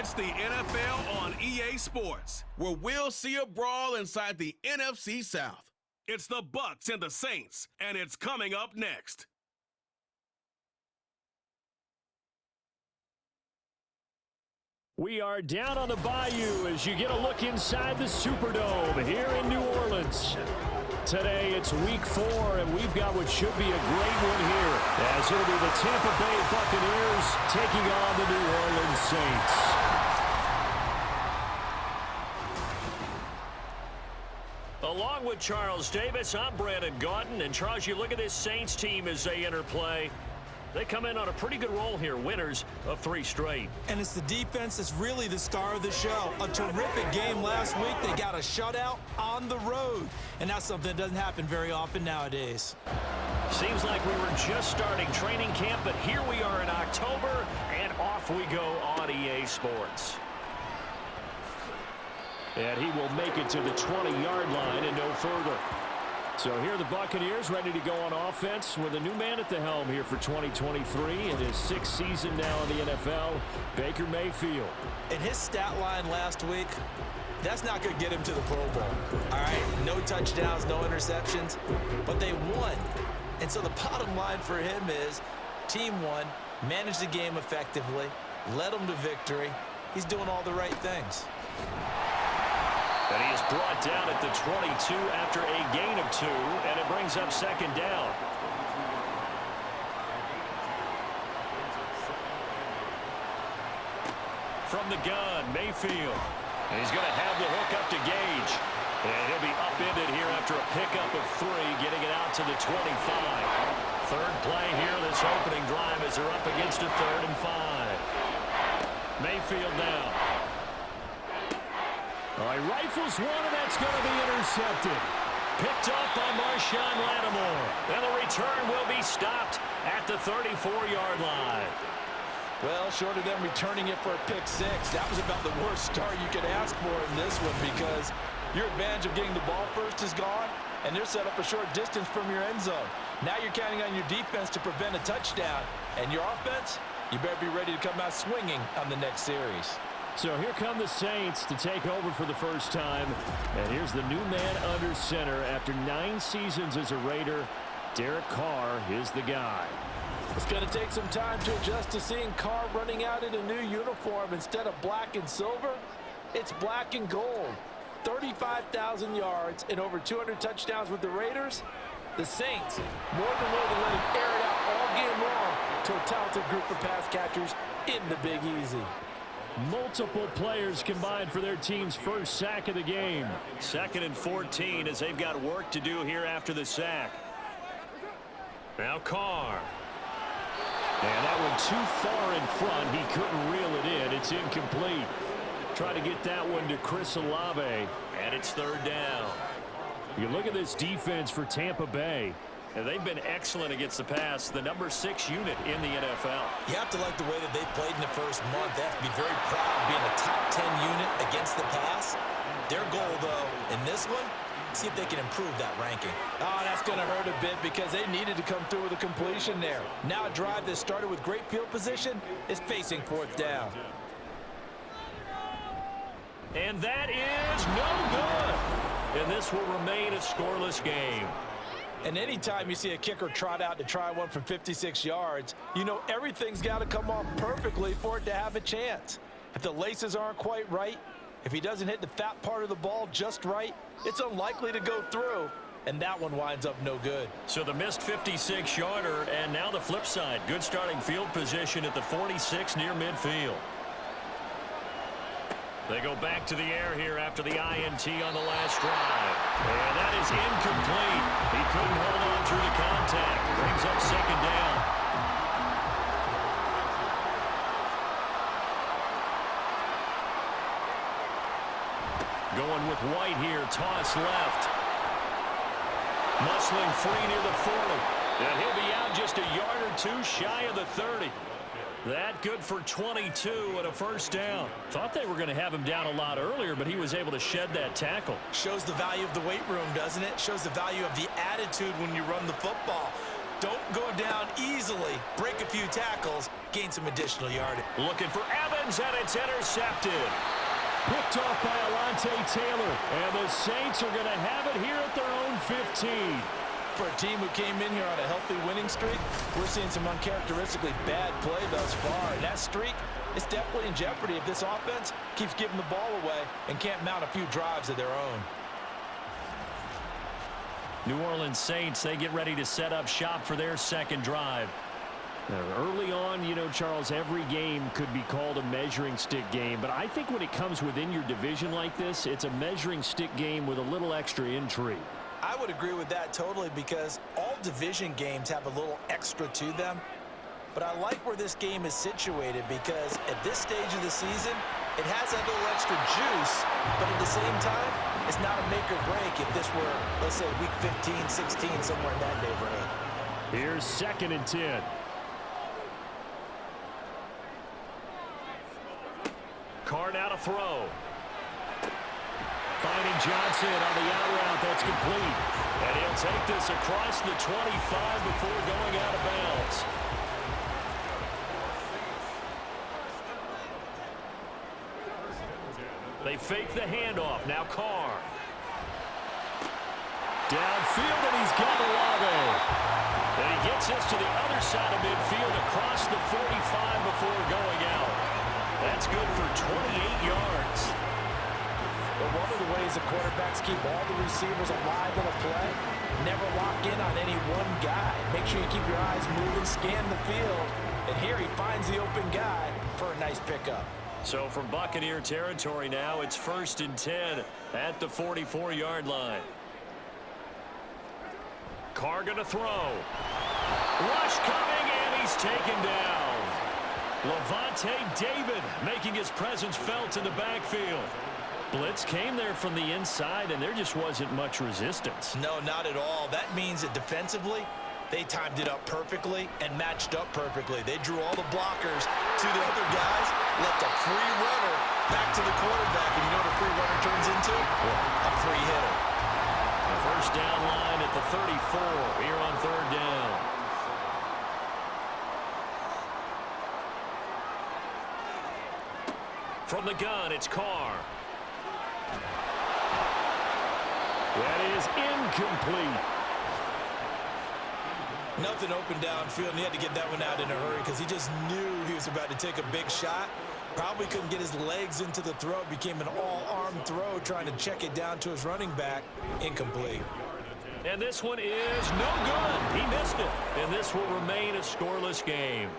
It's the NFL on EA Sports, where we'll see a brawl inside the NFC South. It's the Bucs and the Saints, and it's coming up next. We are down on the bayou as you get a look inside the Superdome here in New Orleans. Today it's week 4, and we've got what should be a great one here, as it'll be the Tampa Bay Buccaneers taking on the New Orleans Saints. Along with Charles Davis, I'm Brandon Gaudin. And Charles, you look at this Saints team as they enter play. They come in on a pretty good roll here, winners of 3 straight. And it's the defense that's really the star of the show. A terrific game last week. They got a shutout on the road. And that's something that doesn't happen very often nowadays. Seems like we were just starting training camp, but here we are in October, and off we go on EA Sports. And he will make it to the 20-yard line and no further. So here are the Buccaneers ready to go on offense with a new man at the helm here for 2023 in his 6th season now in the NFL, Baker Mayfield. And his stat line last week, that's not going to get him to the Pro Bowl. All right, no touchdowns, no interceptions, but they won. And so the bottom line for him is team won, managed the game effectively, led them to victory. He's doing all the right things. And he is brought down at the 22 after a gain of 2, and it brings up 2nd down. From the gun, Mayfield. And he's going to have the hook up to Gage. And he'll be upended here after a pickup of 3, getting it out to the 25. Third play here, this opening drive as they're up against a 3rd and 5. Mayfield down. All right, rifles one, and that's going to be intercepted. Picked up by Marshawn Lattimore. And the return will be stopped at the 34-yard line. Well, short of them returning it for a pick 6, that was about the worst start you could ask for in this one, because your advantage of getting the ball first is gone, and they're set up a short distance from your end zone. Now you're counting on your defense to prevent a touchdown, and your offense, you better be ready to come out swinging on the next series. So here come the Saints to take over for the first time. And here's the new man under center after 9 seasons as a Raider. Derek Carr is the guy. It's going to take some time to adjust to seeing Carr running out in a new uniform instead of black and silver. It's black and gold. 35,000 yards and over 200 touchdowns with the Raiders. The Saints more than willing to let him air it out all game long to a talented group of pass catchers in the Big Easy. Multiple players combined for their team's first sack of the game. 2nd and 14 as they've got work to do here after the sack. Now Carr. And that one too far in front. He couldn't reel it in. It's incomplete. Try to get that one to Chris Olave. And it's 3rd down. You look at this defense for Tampa Bay. And they've been excellent against the pass, the number 6 unit in the NFL. You have to like the way that they've played in the first month. They have to be very proud of being a top 10 unit against the pass. Their goal, though, in this one, see if they can improve that ranking. Oh, that's going to hurt a bit because they needed to come through with a completion there. Now a drive that started with great field position is facing 4th down. And that is no good. And this will remain a scoreless game. And anytime you see a kicker trot out to try one from 56 yards, you know everything's got to come off perfectly for it to have a chance. If the laces aren't quite right, if he doesn't hit the fat part of the ball just right, it's unlikely to go through, and that one winds up no good. So the missed 56-yarder, and now the flip side. Good starting field position at the 46 near midfield. They go back to the air here after the INT on the last drive. And that is incomplete. He couldn't hold on through the contact. Brings up 2nd down. Going with White here. Toss left. Muscling free near the 40. And he'll be out just a yard or 2 shy of the 30. That good for 22 and a 1st down. Thought they were going to have him down a lot earlier, but he was able to shed that tackle. Shows the value of the weight room, doesn't it? Shows the value of the attitude when you run the football. Don't go down easily. easily break a few tackles, gain some additional yardage. Looking for Evans, and it's intercepted. Picked off by Alontae Taylor, and the Saints are going to have it here at their own 15. For a team who came in here on a healthy winning streak, we're seeing some uncharacteristically bad play thus far, and that streak is definitely in jeopardy if this offense keeps giving the ball away and can't mount a few drives of their own. New Orleans Saints, they get ready to set up shop for their second drive. Now, early on, you know, Charles, every game could be called a measuring stick game, but I think when it comes within your division like this, it's a measuring stick game with a little extra intrigue. I would agree with that totally, because all division games have a little extra to them. But I like where this game is situated, because at this stage of the season, it has that little extra juice, but at the same time, it's not a make or break if this were, let's say, week 15, 16, somewhere in that neighborhood. Here's 2nd and 10. Carr now to throw. Finding Johnson on the out route. That's complete. And he'll take this across the 25 before going out of bounds. They fake the handoff. Now Carr. Downfield, and he's got Olave. And he gets us to the other side of midfield across the 45 before going out. That's good for 28 yards. But one of the ways the quarterbacks keep all the receivers alive in a play, never lock in on any one guy. Make sure you keep your eyes moving, scan the field, and here he finds the open guy for a nice pickup. So from Buccaneer territory now, it's 1st and 10 at the 44-yard line. Carr going to throw. Rush coming, and he's taken down. Levante David making his presence felt in the backfield. Blitz came there from the inside, and there just wasn't much resistance. No, not at all. That means that defensively, they timed it up perfectly and matched up perfectly. They drew all the blockers to the other guys, left a free runner back to the quarterback. And you know what a free runner turns into? A free hitter. The first down line at the 34 here on 3rd down. From the gun, it's Carr. That is incomplete. Nothing open downfield, and he had to get that one out in a hurry because he just knew he was about to take a big shot. Probably couldn't get his legs into the throw. Became an all-arm throw, trying to check it down to his running back. Incomplete. And this one is no good. He missed it. And this will remain a scoreless game.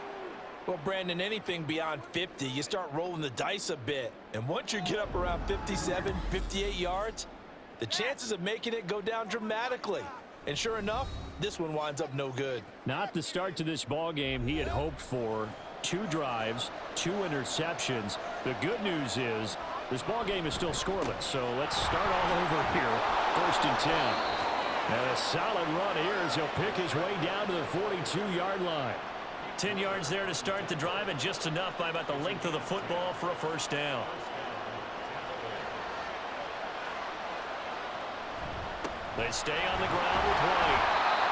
Well, Brandon, anything beyond 50, you start rolling the dice a bit. And once you get up around 57, 58 yards, the chances of making it go down dramatically. And sure enough, this one winds up no good. Not the start to this ball game he had hoped for. 2 drives, 2 interceptions. The good news is this ball game is still scoreless. So let's start all over here. 1st and 10. And a solid run here as he'll pick his way down to the 42-yard line. 10 yards there to start the drive, and just enough by about the length of the football for a first down. They stay on the ground with White.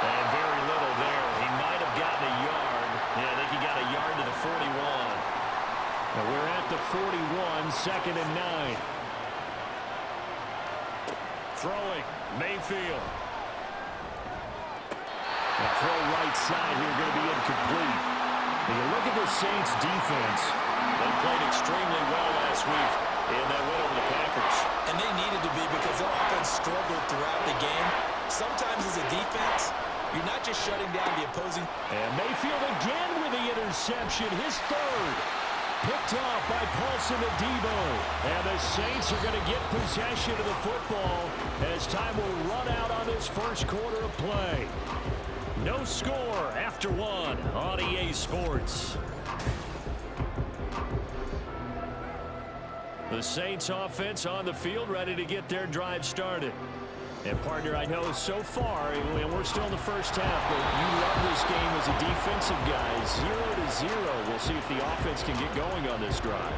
And very little there. He might have gotten a yard. Yeah, I think he got a yard to the 41. And we're at the 41, 2nd and 9. Throwing, Mayfield. The throw right side here going to be incomplete. When you look at the Saints defense, they played extremely well last week in that win over the Packers. And they needed to be, because their offense struggled throughout the game. Sometimes as a defense, you're not just shutting down the opposing. And Mayfield again with the interception, his 3rd. Picked off by Paulson Adebo. And the Saints are going to get possession of the football as time will run out on this first quarter of play. No score after 1 on EA Sports. The Saints offense on the field, ready to get their drive started. And partner, I know so far, and we're still in the first half, but you love this game as a defensive guy. 0-0. We'll see if the offense can get going on this drive.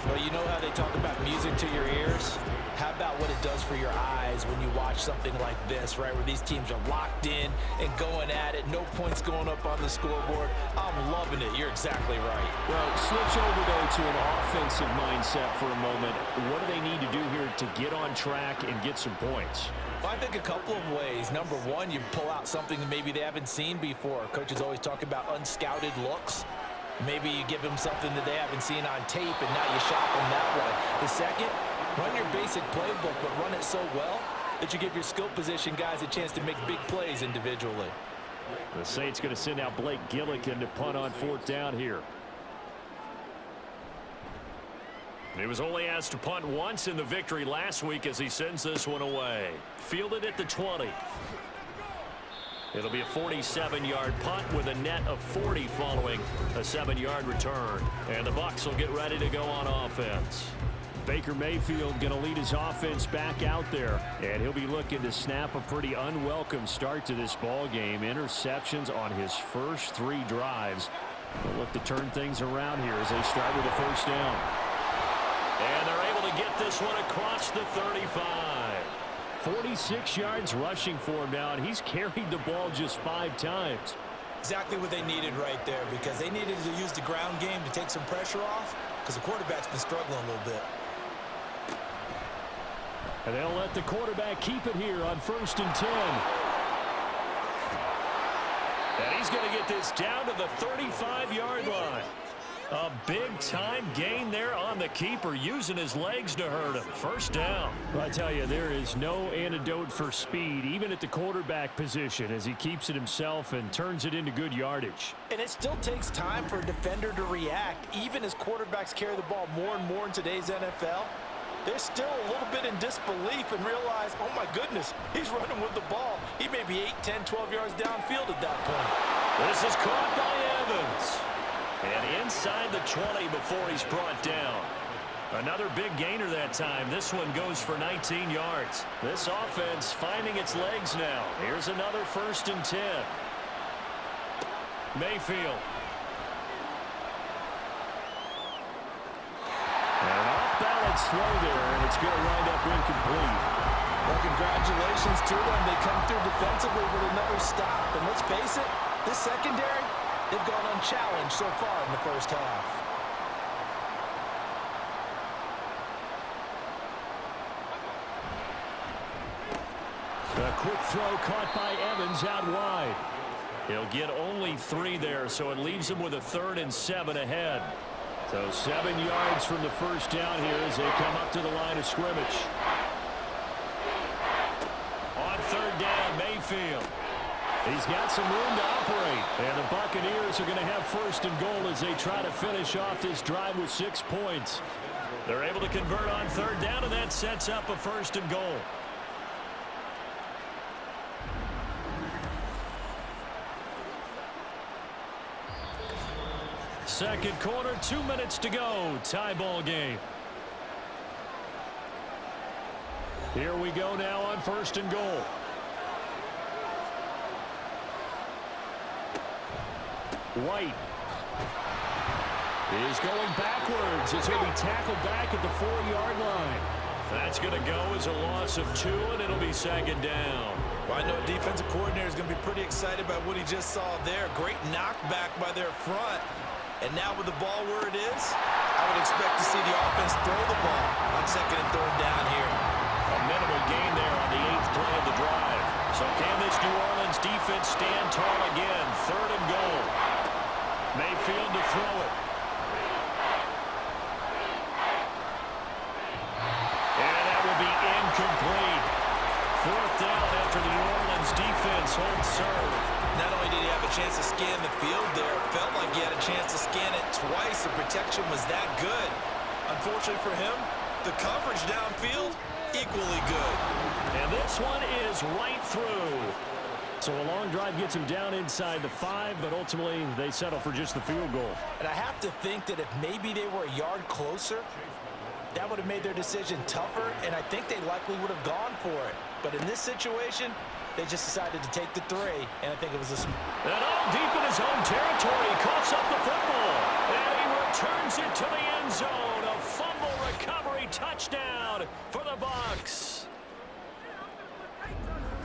Well, you know how they talk about music to your ears? How about what it does for your eyes when you watch something like this, right, where these teams are locked in and going at it, no points going up on the scoreboard? I'm loving it. You're exactly right. Well, switch over, though, to an offensive mindset for a moment. What do they need to do here to get on track and get some points? Well, I think a couple of ways. Number one, you pull out something that maybe they haven't seen before. Coaches always talk about unscouted looks. Maybe you give them something that they haven't seen on tape, and now you shock them that way. The second, run your basic playbook, but run it so well that you give your skill position guys a chance to make big plays individually. The Saints going to send out Blake Gillikin to punt on 4th down here. He was only asked to punt once in the victory last week as he sends this one away. Fielded at the 20. It'll be a 47-yard punt with a net of 40 following a 7-yard return. And the Bucs will get ready to go on offense. Baker Mayfield going to lead his offense back out there. And he'll be looking to snap a pretty unwelcome start to this ball game. Interceptions on his first 3 drives. They'll look to turn things around here as they start with a 1st down. And they're able to get this one across the 35. 46 yards rushing for him now, and he's carried the ball just 5 times. Exactly what they needed right there, because they needed to use the ground game to take some pressure off, because the quarterback's been struggling a little bit. And they'll let the quarterback keep it here on 1st and 10. And he's going to get this down to the 35-yard line. A big-time gain there on the keeper, using his legs to hurt him. 1st down. Well, I tell you, there is no antidote for speed, even at the quarterback position, as he keeps it himself and turns it into good yardage. And it still takes time for a defender to react, even as quarterbacks carry the ball more and more in today's NFL. They're still a little bit in disbelief and realize, oh my goodness, he's running with the ball. He may be 8, 10, 12 yards downfield at that point. This is caught by Evans. And inside the 20 before he's brought down. Another big gainer that time. This one goes for 19 yards. This offense finding its legs now. Here's another 1st and 10. Mayfield. And off-balance throw there, and it's going to wind up incomplete. Well, congratulations to them. They come through defensively with another stop. And let's face it, this secondary, they've gone unchallenged so far in the 1st half. A quick throw caught by Evans out wide. He'll get only 3 there, so it leaves him with a 3rd and 7 ahead. So 7 yards from the 1st down here as they come up to the line of scrimmage. On 3rd down, Mayfield. He's got some room to operate. And the Buccaneers are going to have 1st and goal as they try to finish off this drive with 6 points. They're able to convert on 3rd down, and that sets up a 1st and goal. Second quarter, 2 minutes to go. Tie ball game. Here we go now on 1st and goal. White is going backwards as he'll be tackled back at the 4-yard line. That's going to go as a loss of 2, and it'll be 2nd down. Well, I know a defensive coordinator is going to be pretty excited about what he just saw there. Great knockback by their front. And now with the ball where it is, I would expect to see the offense throw the ball on 2nd and 3rd down here. A minimal gain there on the 8th play of the drive. So can this New Orleans defense stand tall again? 3rd and goal. Mayfield to throw it. And that will be incomplete. 4th down after the New Orleans defense holds serve. Not only did he have a chance to scan the field there, it felt like he had a chance to scan it twice. The protection was that good. Unfortunately for him, the coverage downfield, equally good. And this one is right through. So a long drive gets him down inside the 5, but ultimately they settle for just the field goal. And I have to think that if maybe they were a yard closer, that would have made their decision tougher, and I think they likely would have gone for it. But in this situation, they just decided to take the 3, and I think it was a... And all deep in his territory. He coughs up the football. And he returns it to the end zone. A fumble recovery touchdown for the Bucs.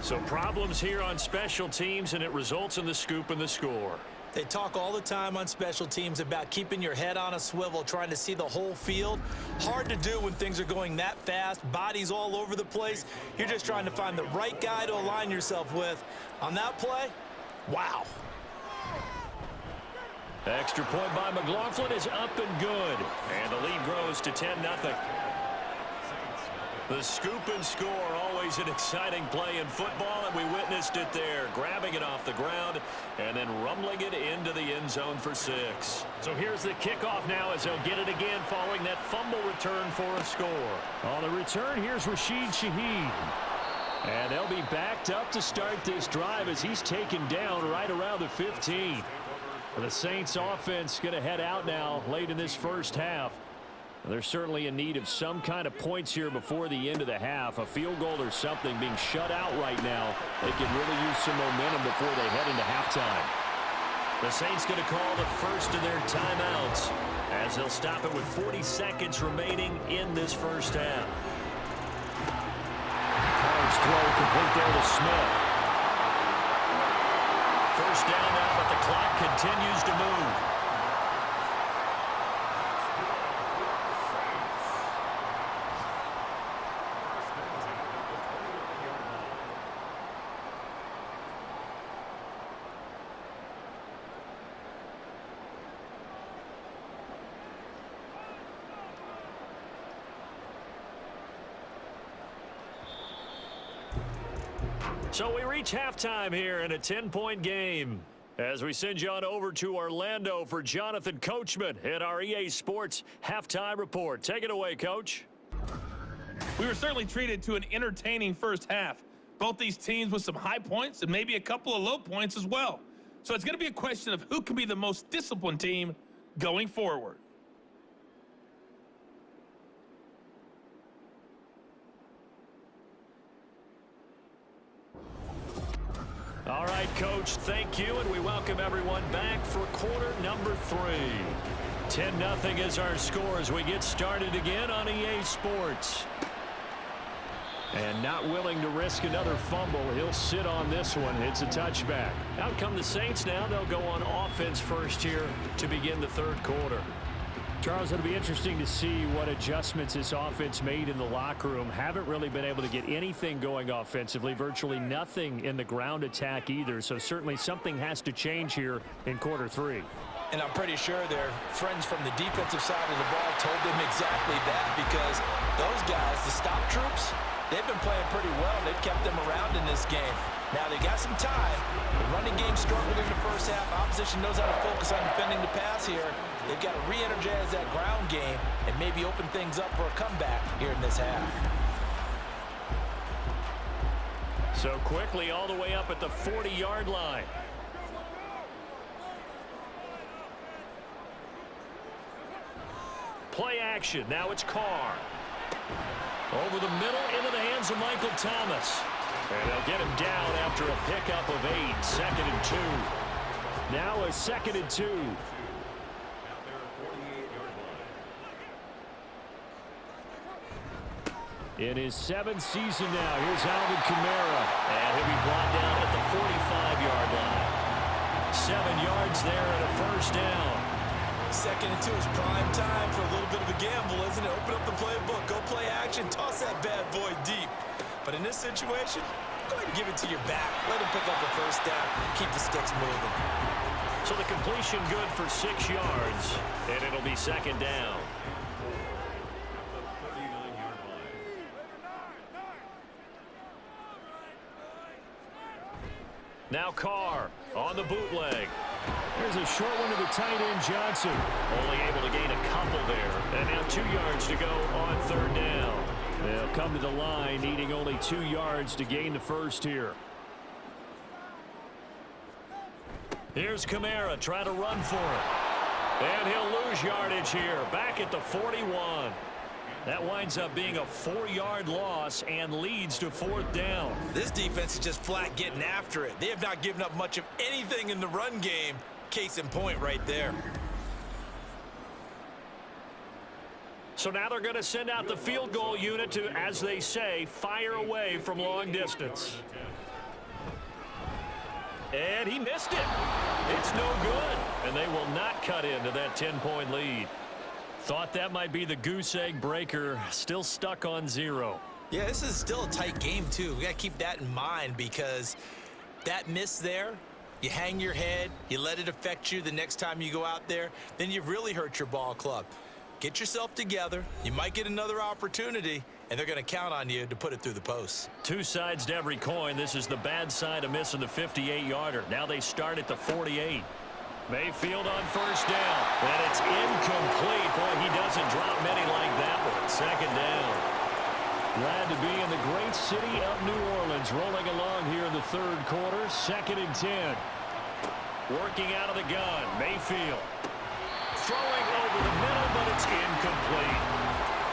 So problems here on special teams, and it results in the scoop and the score. They talk all the time on special teams about keeping your head on a swivel, trying to see the whole field. Hard to do when things are going that fast, bodies all over the place. You're just trying to find the right guy to align yourself with. On that play, wow. Extra point by McLaughlin is up and good. And the lead grows to 10-0. The scoop and score, always an exciting play in football, and we witnessed it there, grabbing it off the ground and then rumbling it into the end zone for 6. So here's the kickoff now as they'll get it again following that fumble return for a score. On the return, here's Rashid Shaheed. And they'll be backed up to start this drive as he's taken down right around the 15. The Saints offense going to head out now late in this first half. They're certainly in need of some kind of points here before the end of the half. A field goal or something being shut out right now. They could really use some momentum before they head into halftime. The Saints going to call the first of their timeouts as they'll stop it with 40 seconds remaining in this first half. Carr's throw complete there to Smith. First down now, but the clock continues to move. So we reach halftime here in a 10-point game as we send you on over to Orlando for Jonathan Coachman at our EA Sports Halftime Report. Take it away, Coach. We were certainly treated to an entertaining first half. Both these teams with some high points and maybe a couple of low points as well. So it's going to be a question of who can be the most disciplined team going forward. All right, Coach, thank you, and we welcome everyone back for quarter number 3. 10-0 is our score as we get started again on EA Sports. And not willing to risk another fumble. He'll sit on this one. It's a touchback. Out come the Saints now. They'll go on offense first here to begin the third quarter. Charles, it'll be interesting to see what adjustments this offense made in the locker room. Haven't really been able to get anything going offensively, virtually nothing in the ground attack either. So certainly something has to change here in quarter 3. And I'm pretty sure their friends from the defensive side of the ball told them exactly that, because those guys, the stop troops, they've been playing pretty well. They've kept them around in this game. Now they got some time. The running game struggled in the first half. Opposition knows how to focus on defending the pass here. They've got to re-energize that ground game and maybe open things up for a comeback here in this half. So quickly all the way up at the 40-yard line. Play action. Now it's Carr. Over the middle into the hands of Michael Thomas. And they'll get him down after a pickup of 8. 2nd and 2. Now a 2nd and 2. In his 7th season now, here's Alvin Kamara. And he'll be brought down at the 45-yard line. 7 yards there and a first down. 2nd and 2 is prime time for a little bit of a gamble, isn't it? Open up the playbook, go play action, toss that bad boy deep. But in this situation, go ahead and give it to your back. Let him pick up the first down, keep the sticks moving. So the completion good for 6 yards, and it'll be 2nd down. Now Carr on the bootleg. There's a short one to the tight end, Johnson. Only able to gain a couple there. And now 2 yards to go on 3rd down. They'll come to the line, needing only 2 yards to gain the first here. Here's Kamara, try to run for it. And he'll lose yardage here, back at the 41. That winds up being a 4-yard loss and leads to 4th down. This defense is just flat getting after it. They have not given up much of anything in the run game. Case in point right there. So now they're going to send out the field goal unit to, as they say, fire away from long distance. And he missed it. It's no good. And they will not cut into that 10-point lead. Thought that might be the goose egg breaker. Still stuck on 0. Yeah, this is still a tight game, too. We got to keep that in mind because that miss there, you hang your head, you let it affect you the next time you go out there, then you've really hurt your ball club. Get yourself together. You might get another opportunity, and they're going to count on you to put it through the posts. Two sides to every coin. This is the bad side of missing the 58-yarder. Now they start at the 48. Mayfield on first down. And it's incomplete. Boy, he doesn't drop many like that one. Second down. Glad to be in the great city of New Orleans. Rolling along here in the third quarter. 2nd and 10. Working out of the gun. Mayfield. Throwing over the middle, but it's incomplete.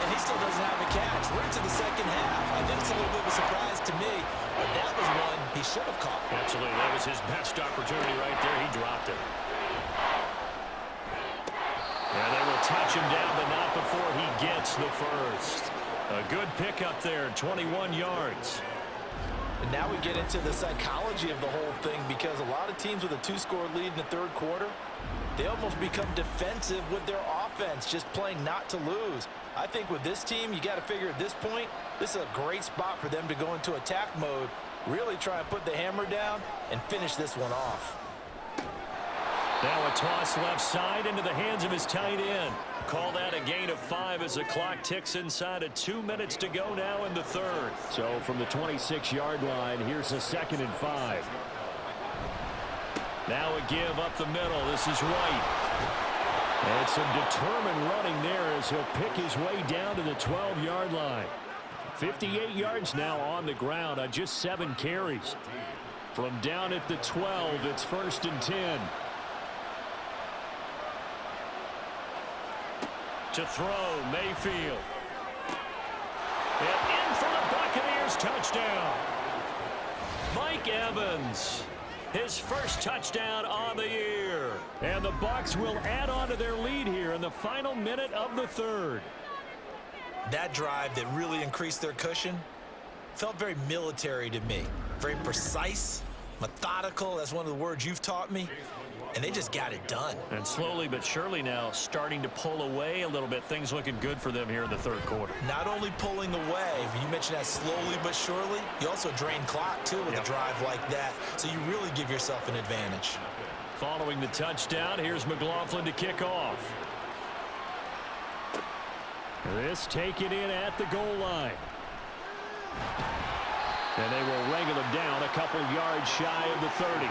And he still doesn't have a catch. We're into the second half. I think it's a little bit of a surprise to me, but that was one he should have caught. Absolutely. That was his best opportunity right there. He dropped it. And they will touch him down, but not before he gets the first. A good pickup there, 21 yards. And now we get into the psychology of the whole thing because a lot of teams with a 2-score lead in the third quarter, they almost become defensive with their offense, just playing not to lose. I think with this team, you got to figure at this point, this is a great spot for them to go into attack mode, really try and put the hammer down and finish this one off. Now a toss left side into the hands of his tight end. Call that a gain of 5 as the clock ticks inside of 2 minutes to go now in the third. So from the 26-yard line, here's a 2nd and 5. Now a give up the middle. This is White. And some determined running there as he'll pick his way down to the 12-yard line. 58 yards now on the ground on just 7 carries. From down at the 12, it's 1st and 10. To throw, Mayfield. And in for the Buccaneers touchdown. Mike Evans. His first touchdown on the year. And the Bucs will add on to their lead here in the final minute of the third. That drive that really increased their cushion felt very military to me. Very precise, methodical. That's one of the words you've taught me. And they just got it done. And slowly but surely now starting to pull away a little bit. Things looking good for them here in the third quarter. Not only pulling away, you mentioned that slowly but surely, you also drain clock too with a drive like that. So you really give yourself an advantage. Following the touchdown, here's McLaughlin to kick off. This taken in at the goal line. And they will wrangle him down a couple yards shy of the 30.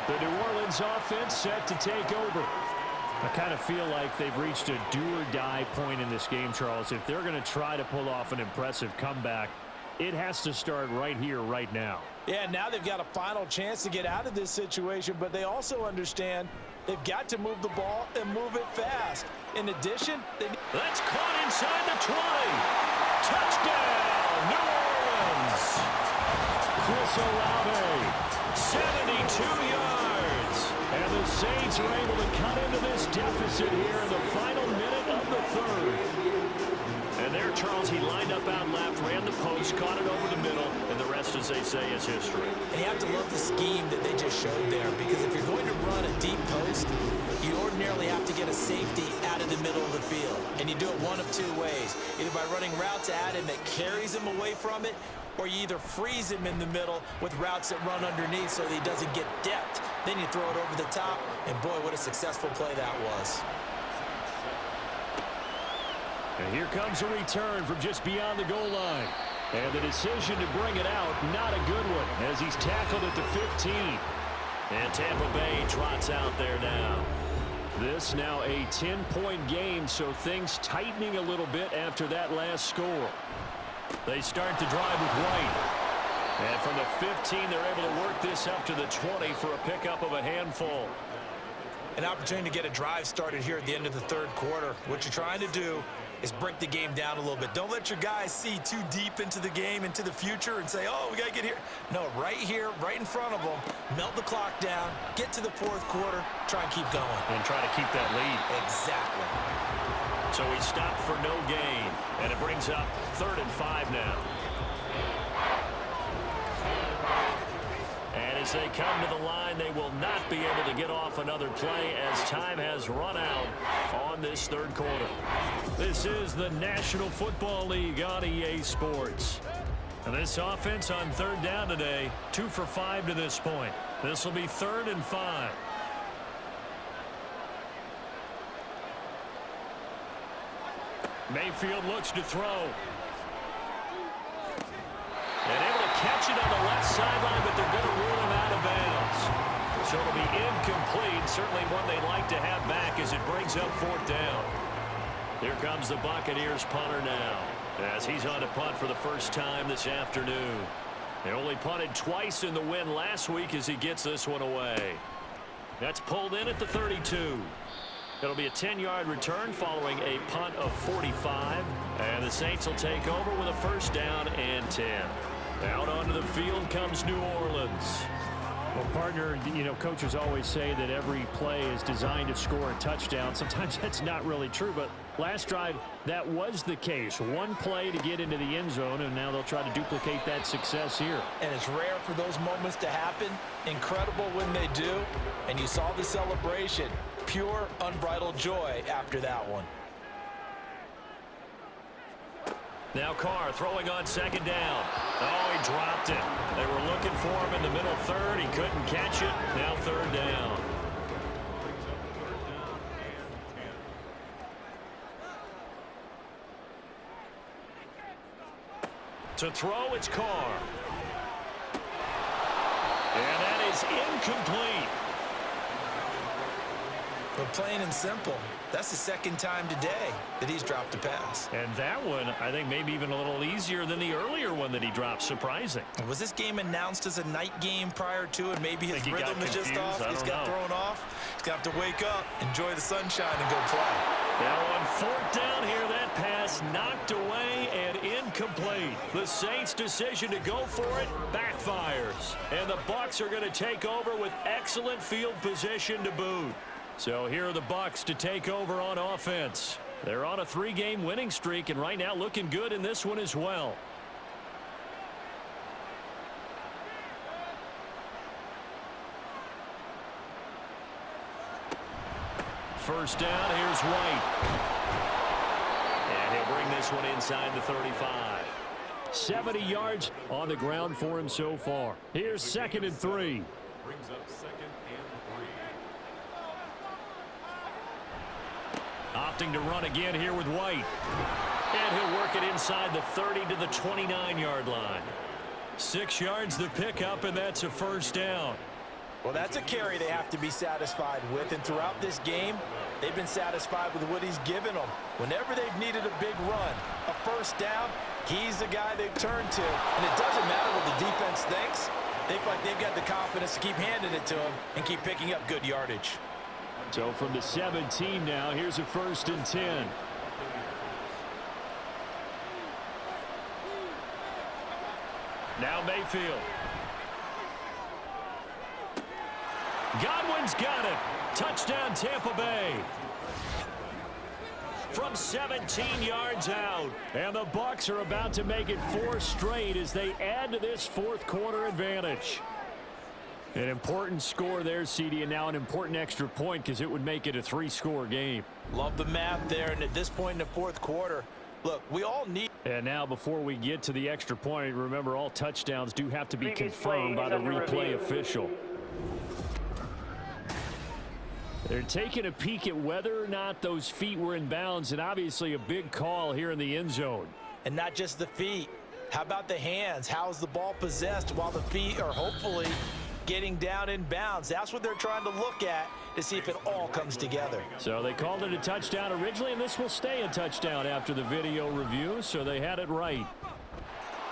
The New Orleans offense set to take over. I kind of feel like they've reached a do-or-die point in this game, Charles. If they're going to try to pull off an impressive comeback, it has to start right here, right now. Yeah, now they've got a final chance to get out of this situation, but they also understand they've got to move the ball and move it fast. In addition, that's caught inside the 20. Touchdown, New Orleans. Chris Olave. 72 yards. And the Saints are able to cut into this deficit here in the final minute of the third. And there, Charles, he lined up out left, ran the post, caught it over the middle, and the rest, as they say, is history. And you have to love the scheme that they just showed there, because if you're going to run a deep post, you ordinarily have to get a safety out of the middle of the field. And you do it one of 2 ways, either by running routes at him that carries him away from it, or you either freeze him in the middle with routes that run underneath so that he doesn't get depth. Then you throw it over the top, and boy, what a successful play that was. And here comes a return from just beyond the goal line. And the decision to bring it out, not a good one, as he's tackled at the 15. And Tampa Bay trots out there now. This now a 10-point game, so things tightening a little bit after that last score. They start the drive with White. And from the 15, they're able to work this up to the 20 for a pickup of a handful. An opportunity to get a drive started here at the end of the third quarter. What you're trying to do is break the game down a little bit. Don't let your guys see too deep into the game, into the future, and say, oh, we got to get here. No, right here, right in front of them, melt the clock down, get to the fourth quarter, try and keep going. And try to keep that lead. Exactly. So he stopped for no gain, and it brings up 3rd and 5 now. And as they come to the line, they will not be able to get off another play as time has run out on this 3rd quarter. This is the National Football League on EA Sports. And this offense on 3rd down today, 2 for 5 to this point. This will be 3rd and 5. Mayfield looks to throw. And able to catch it on the left sideline, but they're going to rule him out of bounds. So it'll be incomplete. Certainly one they'd like to have back as it brings up 4th down. Here comes the Buccaneers punter now, as he's on to punt for the first time this afternoon. They only punted twice in the win last week as he gets this one away. That's pulled in at the 32. It'll be a 10-yard return following a punt of 45. And the Saints will take over with a 1st down and 10. Out onto the field comes New Orleans. Well, partner, you know, coaches always say that every play is designed to score a touchdown. Sometimes that's not really true, but last drive, that was the case. One play to get into the end zone, and now they'll try to duplicate that success here. And it's rare for those moments to happen. Incredible when they do. And you saw the celebration. Pure, unbridled joy after that one. Now Carr throwing on 2nd down. Oh, he dropped it. They were looking for him in the middle 3rd. He couldn't catch it. Now 3rd down. To throw, it's Carr. And that is incomplete. But plain and simple, that's the 2nd time today that he's dropped a pass. And that one, I think, maybe even a little easier than the earlier one that he dropped. Surprising. Was this game announced as a night game prior to, and maybe his rhythm is just off? He's got thrown off. He's going to have to wake up, enjoy the sunshine, and go play. Now on 4th down here, that pass knocked away and incomplete. The Saints' decision to go for it backfires. And the Bucs are going to take over with excellent field position to boot. So here are the Bucs to take over on offense. They're on a 3-game winning streak, and right now looking good in this one as well. First down, here's White. And he'll bring this one inside the 35. 70 yards on the ground for him so far. Here's 2nd and 3. Brings up 2nd and 3. Opting to run again here with White. And he'll work it inside the 30 to the 29-yard line. 6 yards the pickup, and that's a 1st down. Well, that's a carry they have to be satisfied with, and throughout this game, they've been satisfied with what he's given them. Whenever they've needed a big run, a 1st down, he's the guy they've turned to. And it doesn't matter what the defense thinks. They feel like they've got the confidence to keep handing it to him and keep picking up good yardage. So from the 17 now, here's a 1st and 10. Now Mayfield. Godwin's got it. Touchdown Tampa Bay. From 17 yards out. And the Bucs are about to make it 4 straight as they add to this 4th quarter advantage. An important score there, CD, and now an important extra point because it would make it a 3-score game. Love the math there, and at this point in the 4th quarter, look, we all need... And now before we get to the extra point, remember all touchdowns do have to be confirmed by the replay official. They're taking a peek at whether or not those feet were in bounds, and obviously a big call here in the end zone. And not just the feet. How about the hands? How's the ball possessed while the feet are hopefully getting down in bounds? That's what they're trying to look at to see if it all comes together. So they called it a touchdown originally, and this will stay a touchdown after the video review, so they had it right.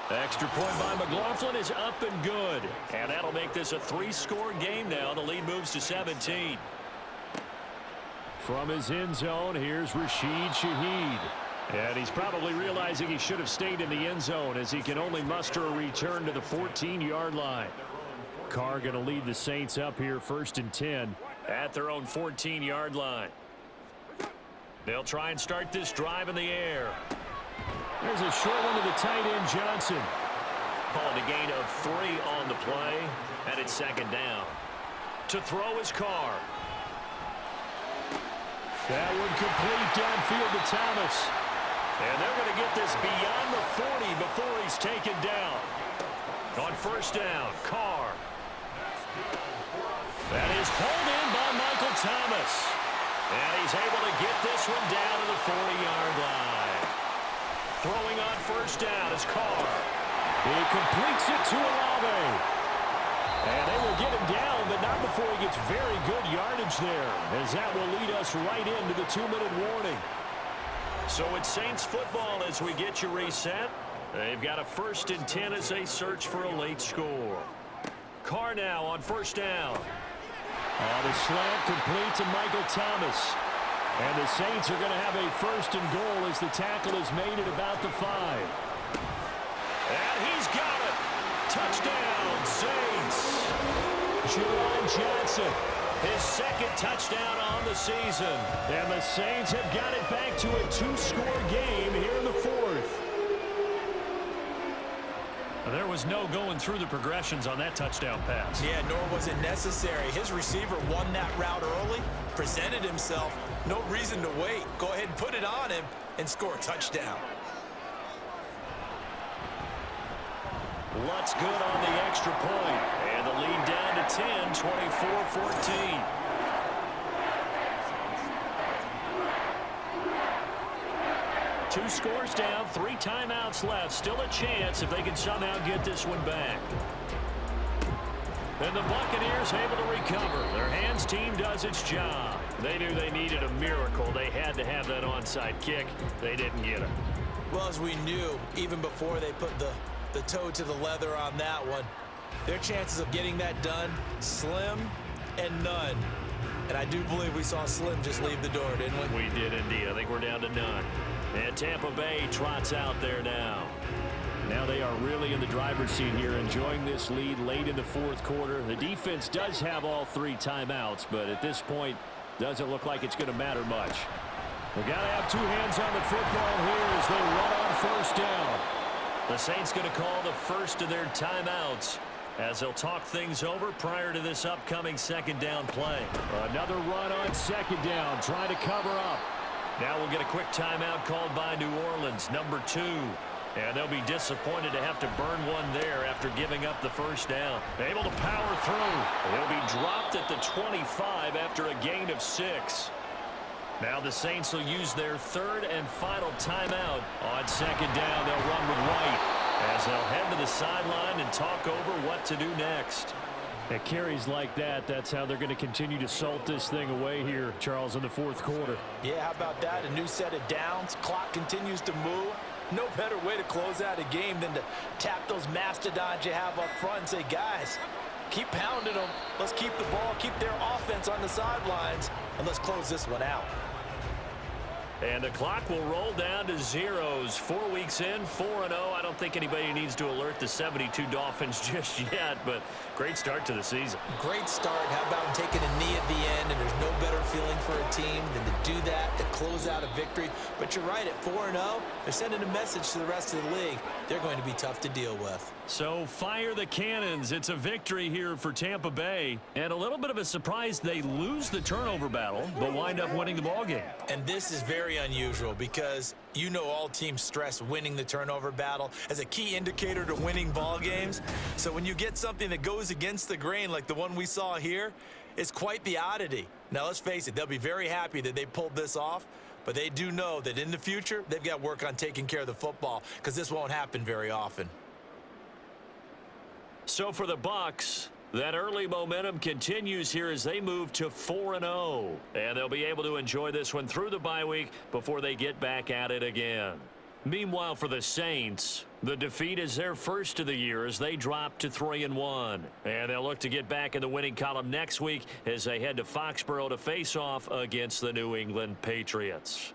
Extra point by McLaughlin is up and good. And that'll make this a 3-score game now. The lead moves to 17. From his end zone, here's Rashid Shaheed. And he's probably realizing he should have stayed in the end zone as he can only muster a return to the 14-yard line. Carr going to lead the Saints up here 1st and 10 at their own 14-yard line. They'll try and start this drive in the air. There's a short one to the tight end, Johnson. Called a gain of 3 on the play, and it's 2nd down. To throw is Carr. That one complete downfield to Thomas. And they're going to get this beyond the 40 before he's taken down. On 1st down, Carr. That is pulled in by Michael Thomas. And he's able to get this one down to the 40-yard line. Throwing on 1st down is Carr. He completes it to Olave. And they will get him down, but not before he gets very good yardage there, as that will lead us right into the 2-minute warning. So it's Saints football as we get you reset. They've got a 1st and 10 as they search for a late score. Carr now on 1st down. The slant complete to Michael Thomas. And the Saints are going to have a 1st and goal as the tackle is made at about the 5. And he's got it. Touchdown, Saints. Jerome Johnson, his 2nd touchdown on the season. And the Saints have got it back to a 2-score game here in the 4th. There was no going through the progressions on that touchdown pass. Yeah, nor was it necessary. His receiver won that route early, presented himself. No reason to wait. Go ahead and put it on him and score a touchdown. Lutz good on the extra point. And the lead down to 10, 24-14. Two scores down, 3 timeouts left. Still a chance if they can somehow get this one back. And the Buccaneers able to recover. Their hands team does its job. They knew they needed a miracle. They had to have that onside kick. They didn't get it. Well, as we knew, even before they put the toe to the leather on that one, their chances of getting that done, slim and none. And I do believe we saw Slim just leave the door, didn't we? We did indeed. I think we're down to none. And Tampa Bay trots out there now. Now they are really in the driver's seat here, enjoying this lead late in the 4th quarter. The defense does have all 3 timeouts, but at this point, doesn't look like it's going to matter much. We got to have 2 hands on the football here as they run on 1st down. The Saints going to call the first of their timeouts as they'll talk things over prior to this upcoming 2nd down play. Another run on 2nd down, trying to cover up. Now we'll get a quick timeout called by New Orleans, number 2. And they'll be disappointed to have to burn one there after giving up the 1st down. Able to power through. They'll be dropped at the 25 after a gain of 6. Now the Saints will use their 3rd and final timeout. On 2nd down, they'll run with White as they'll head to the sideline and talk over what to do next. At carries like that, that's how they're going to continue to salt this thing away here, Charles, in the 4th quarter. Yeah, how about that? A new set of downs. Clock continues to move. No better way to close out a game than to tap those mastodons you have up front and say, guys, keep pounding them. Let's keep the ball, keep their offense on the sidelines, and let's close this one out. And the clock will roll down to zeros. 4 weeks in, 4-0. I don't think anybody needs to alert the 72 Dolphins just yet, but great start to the season. Great start. How about taking a knee at the end, and there's no better feeling for a team than to do that, to close out a victory. But you're right, at 4-0, they're sending a message to the rest of the league. They're going to be tough to deal with. So fire the cannons. It's a victory here for Tampa Bay. And a little bit of a surprise, they lose the turnover battle, but wind up winning the ballgame. And this is very unusual because you know all teams stress winning the turnover battle as a key indicator to winning ball games. So when you get something that goes against the grain like the one we saw here, it's quite the oddity. Now let's face it, they'll be very happy that they pulled this off, but they do know that in the future they've got work on taking care of the football because this won't happen very often. So for the Bucs, that early momentum continues here as they move to 4-0. And they'll be able to enjoy this one through the bye week before they get back at it again. Meanwhile, for the Saints, the defeat is their first of the year as they drop to 3-1. And they'll look to get back in the winning column next week as they head to Foxborough to face off against the New England Patriots.